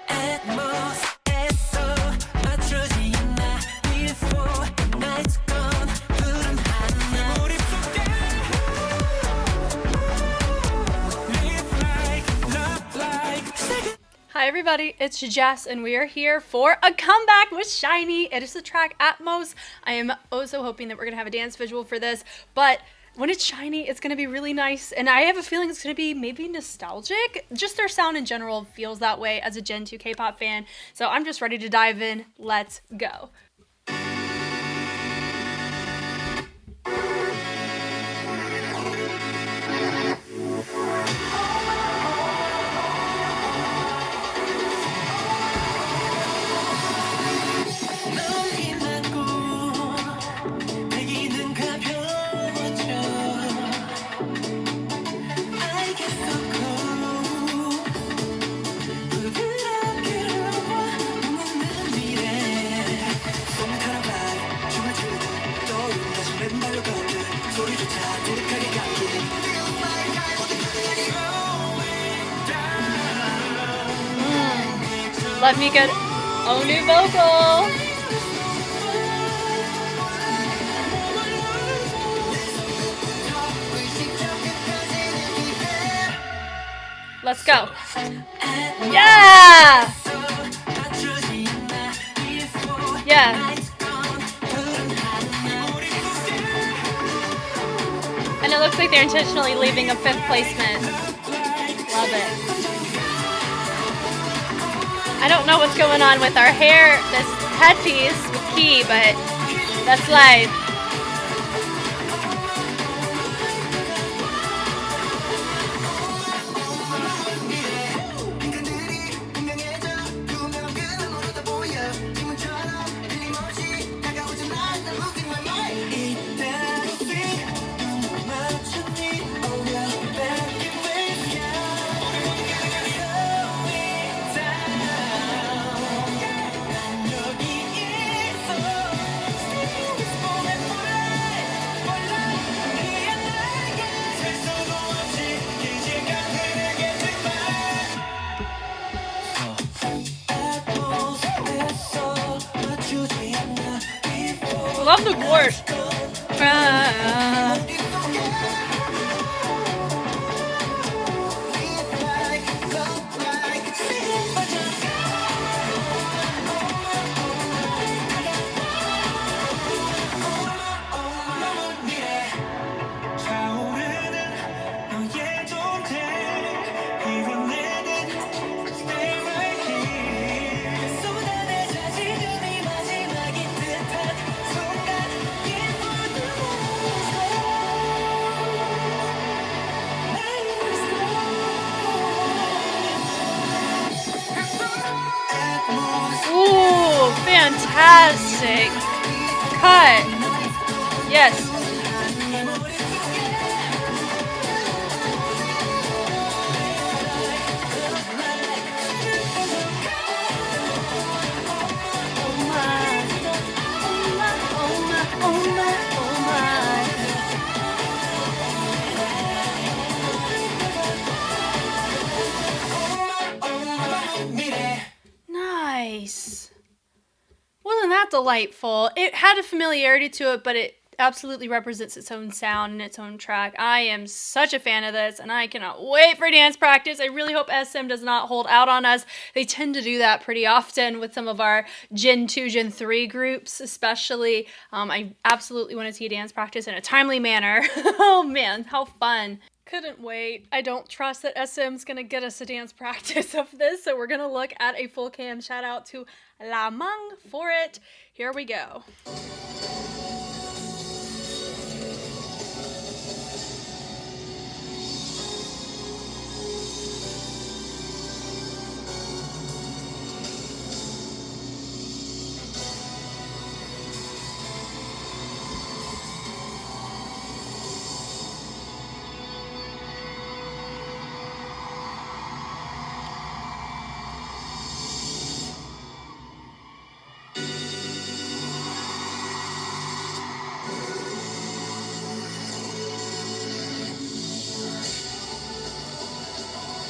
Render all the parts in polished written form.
Atmos에서 맞추지 않아 before night's gone 푸른 하늘 몰입속에 live like love like. Hi everybody, it's Jess and we are here for a comeback with SHINee. It is the track Atmos. I am also hoping that we're going to have a dance visual for this, but when it's SHINee, it's going to be really nice, and I have a feeling it's going to be maybe nostalgic. Just their sound in general feels that way as a Gen 2 K-pop fan, so I'm just ready to dive in. Let's go. Let me get a new vocal. Let's go. Yeah! Yeah. And it looks like they're intentionally leaving a 5th placement. Love it. I don't know what's going on with our hair, this headpiece with Key, but that's life. Love the chorus. Ooh, fantastic cut. Yes. Nice. Wasn't that delightful? It had a familiarity to it, but it absolutely represents its own sound and its own track. I am such a fan of this, and I cannot wait for dance practice. I really hope SM does not hold out on us. They tend to do that pretty often with some of our Gen 2, Gen 3 groups, especially. I absolutely want to see a dance practice in a timely manner. Oh man, how fun. Couldn't wait. I don't trust that SM's gonna get us a dance practice of this, so we're gonna look at a full cam. Shout out to La Mung for it. Here we go.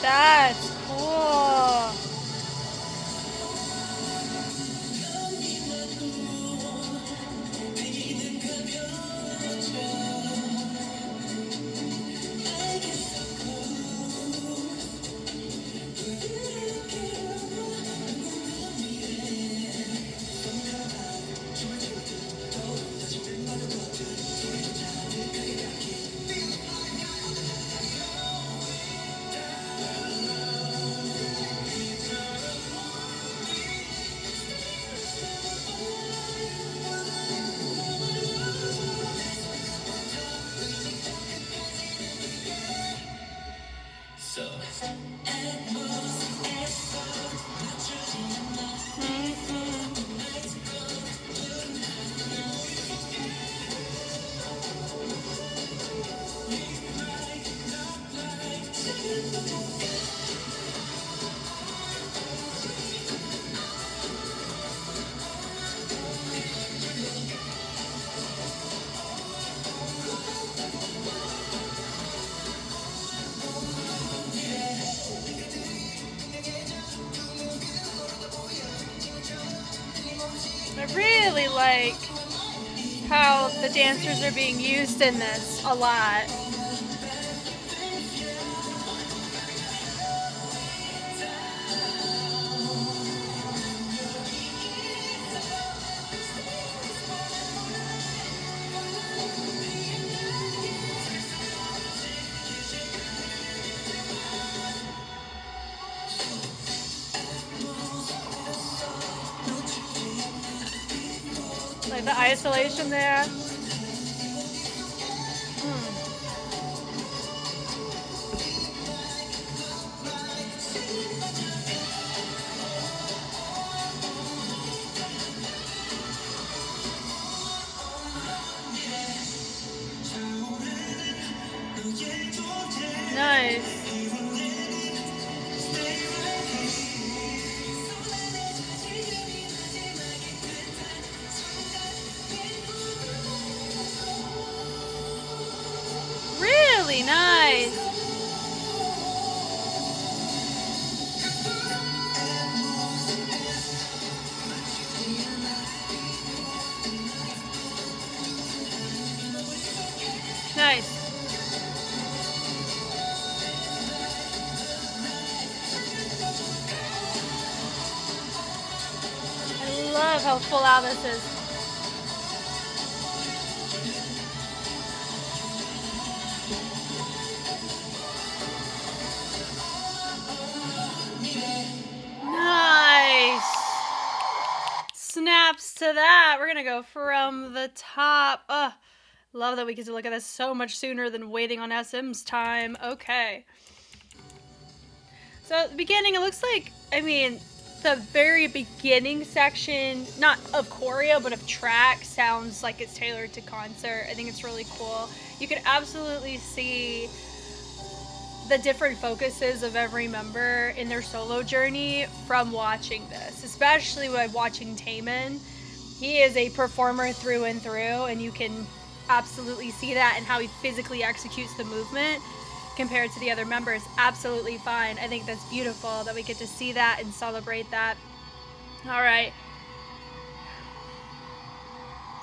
That's cool. I really like how the dancers are being used in this a lot. Like the isolation there. Nice. Really nice. Nice. I love how full out this is. Nice. Snaps to that. We're gonna go from the top. Love that we get to look at this so much sooner than waiting on SM's time. Okay. So at the beginning, it looks like, I mean, the very beginning section, not of choreo, but of track, sounds like it's tailored to concert. I think it's really cool. You can absolutely see the different focuses of every member in their solo journey from watching this, especially by watching Taemin. He is a performer through and through, and you can absolutely see that in how he physically executes the movement compared to the other members. Absolutely fine. I think that's beautiful that we get to see that and celebrate that. All right.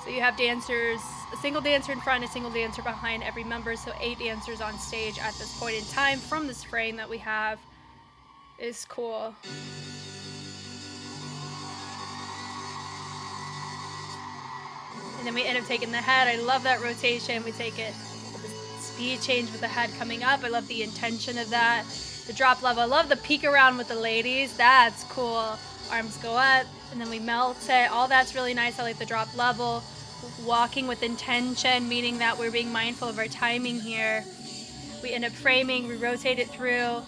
So you have dancers, a single dancer in front, a single dancer behind every member. So 8 dancers on stage at this point in time from this frame that we have. Is cool. And then we end up taking the head. I love that rotation. We take it with the speed change with the head coming up. I love the intention of that. The drop level. I love the peek around with the ladies. That's cool. Arms go up and then we melt it. All that's really nice. I like the drop level. Walking with intention, meaning that we're being mindful of our timing here. We end up framing, we rotate it through,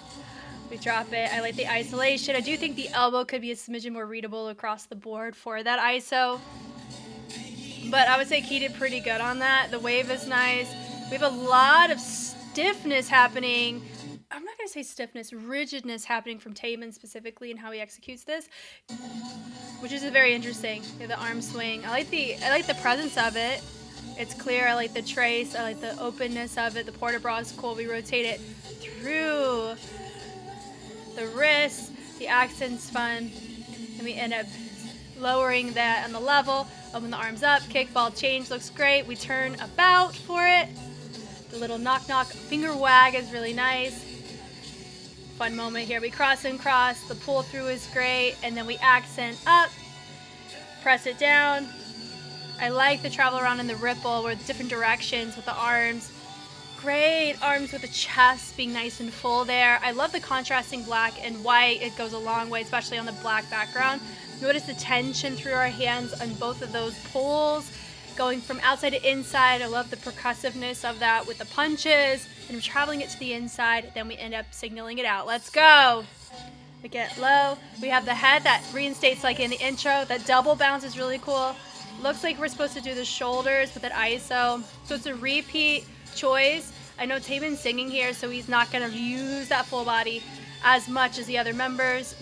we drop it. I like the isolation. I do think the elbow could be a smidgen more readable across the board for that ISO. But I would say Key did pretty good on that. The wave is nice. We have a lot of stiffness happening. I'm not going to say stiffness, rigidness happening from Taemin specifically and how he executes this, which is very interesting. The arm swing. I like the presence of it. It's clear. I like the trace. I like the openness of it. The port de bras is cool. We rotate it through the wrist. The accent's fun. And we end up lowering that on the level. Open the arms up. Kick, ball change. Looks great. We turn about for it. The little knock-knock finger wag is really nice. Fun moment here. We cross and cross. The pull through is great. And then we accent up. Press it down. I like the travel around in the ripple with different directions with the arms. Great arms with the chest being nice and full there. I love the contrasting black and white. It goes a long way, especially on the black background. Notice the tension through our hands on both of those pulls. Going from outside to inside. I love the percussiveness of that with the punches. And we're traveling it to the inside. Then we end up signaling it out. Let's go. We get low. We have the head that reinstates like in the intro. That double bounce is really cool. Looks like we're supposed to do the shoulders with that ISO. So it's a repeat choice. I know Taemin's singing here, so he's not going to use that full body as much as the other members.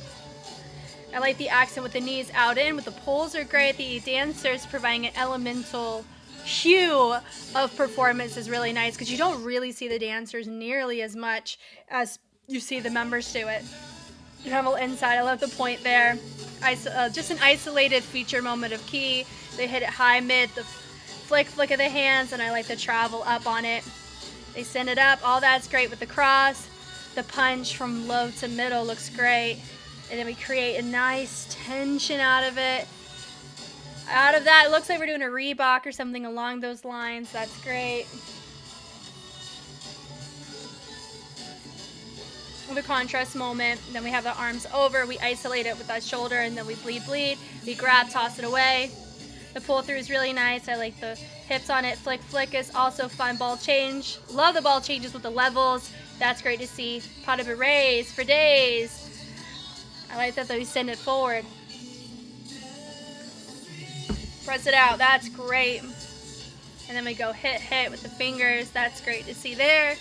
I like the accent with the knees out in, with the pulls are great. The dancers providing an elemental hue of performance is really nice because you don't really see the dancers nearly as much as you see the members do it. Travel inside, I love the point there. just an isolated feature moment of key. They hit it high, mid, the flick of the hands, and I like the travel up on it. They send it up. All that's great with the cross. The punch from low to middle looks great. And then we create a nice tension out of it. Out of that, it looks like we're doing a Reebok or something along those lines. That's great. With a contrast moment. Then we have the arms over. We isolate it with that shoulder, and then we bleed. We grab, toss it away. The pull through is really nice. I like the hips on it. Flick is also fun. Ball change. Love the ball changes with the levels. That's great to see. Pas de bourrées for days. I like that we send it forward. Press it out. That's great. And then we go hit with the fingers. That's great to see there.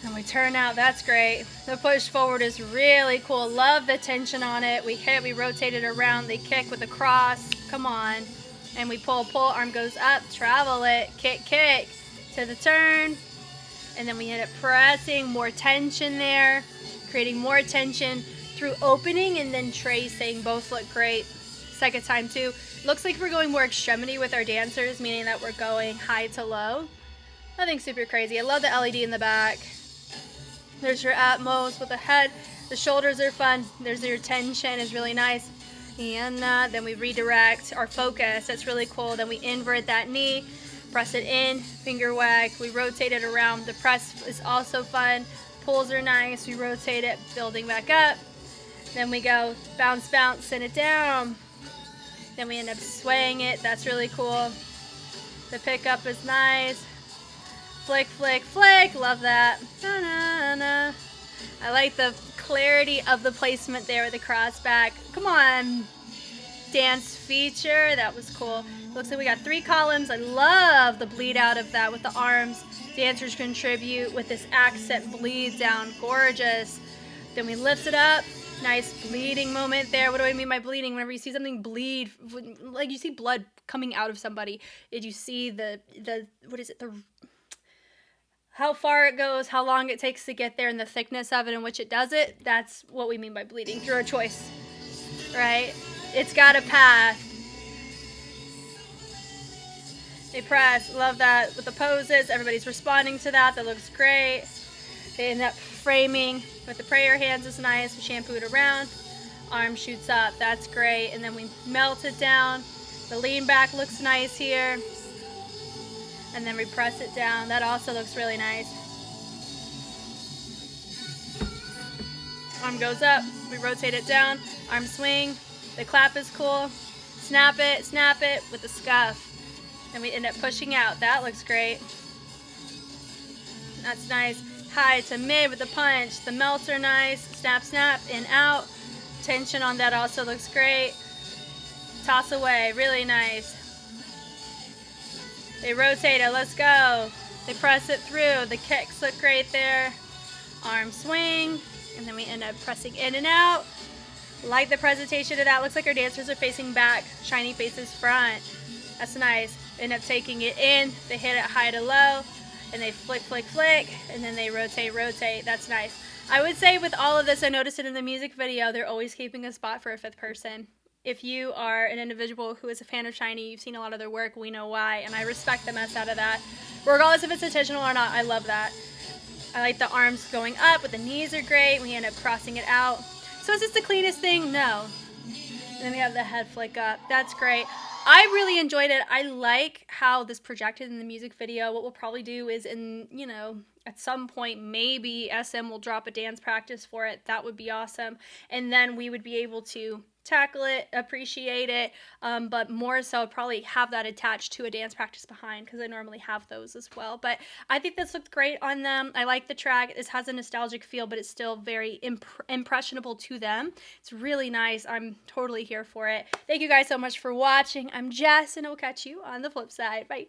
And we turn out. That's great. The push forward is really cool. Love the tension on it. We hit. We rotate it around. They kick with a cross. Come on. And we pull. Arm goes up. Travel it. Kick to the turn. And then we end up pressing. More tension there. Creating more tension through opening and then tracing. Both look great. Second time too. Looks like we're going more extremity with our dancers, meaning that we're going high to low. Nothing super crazy. I love the LED in the back. There's your Atmos with the head. The shoulders are fun. There's your tension is really nice. And then we redirect our focus. That's really cool. Then we invert that knee. Press it in. Finger wag. We rotate it around. The press is also fun. Pulls are nice. We rotate it. Building back up. Then we go bounce, send it down. Then we end up swaying it. That's really cool. The pickup is nice. Flick. Love that. Na. I like the clarity of the placement there with the cross back. Come on. Dance feature. That was cool. Looks like we got 3 columns. I love the bleed out of that with the arms. Dancers contribute with this accent bleed down. Gorgeous. Then we lift it up. Nice bleeding moment there. What do I mean by bleeding? Whenever you see something bleed, like you see blood coming out of somebody, did you see the what is it? How far it goes, how long it takes to get there, and the thickness of it in which it does it? That's what we mean by bleeding through our choice, right? It's got a path. They press. Love that with the poses. Everybody's responding to that. That looks great. They end up framing with the prayer hands is nice. We shampoo it around. Arm shoots up. That's great. And then we melt it down. The lean back looks nice here. And then we press it down. That also looks really nice. Arm goes up. We rotate it down. Arm swing. The clap is cool. Snap it with the scuff. And we end up pushing out. That looks great. That's nice. High to mid with the punch. The melts are nice. Snap, in, out. Tension on that also looks great. Toss away, really nice. They rotate it, let's go. They press it through. The kicks look great there. Arm swing, and then we end up pressing in and out. Like the presentation of that. Looks like our dancers are facing back. SHINee faces front. That's nice. End up taking it in. They hit it high to low. And they flick, and then they rotate. That's nice. I would say with all of this, I noticed it in the music video, they're always keeping a spot for a 5th person. If you are an individual who is a fan of SHINee, you've seen a lot of their work, we know why, and I respect the mess out of that. Regardless if it's intentional or not, I love that. I like the arms going up, but the knees are great. We end up crossing it out. So is this the cleanest thing? No. And then we have the head flick up. That's great. I really enjoyed it. I like how this projected in the music video. What we'll probably do is at some point, maybe SM will drop a dance practice for it. That would be awesome. And then we would be able to tackle it, appreciate it, but more so probably have that attached to a dance practice behind, because I normally have those as well. But I think this looked great on them. I like the track. This has a nostalgic feel, but it's still very impressionable to them. It's really nice. I'm totally here for it. Thank you guys so much for watching. I'm Jess, and I'll catch you on the flip side. Bye.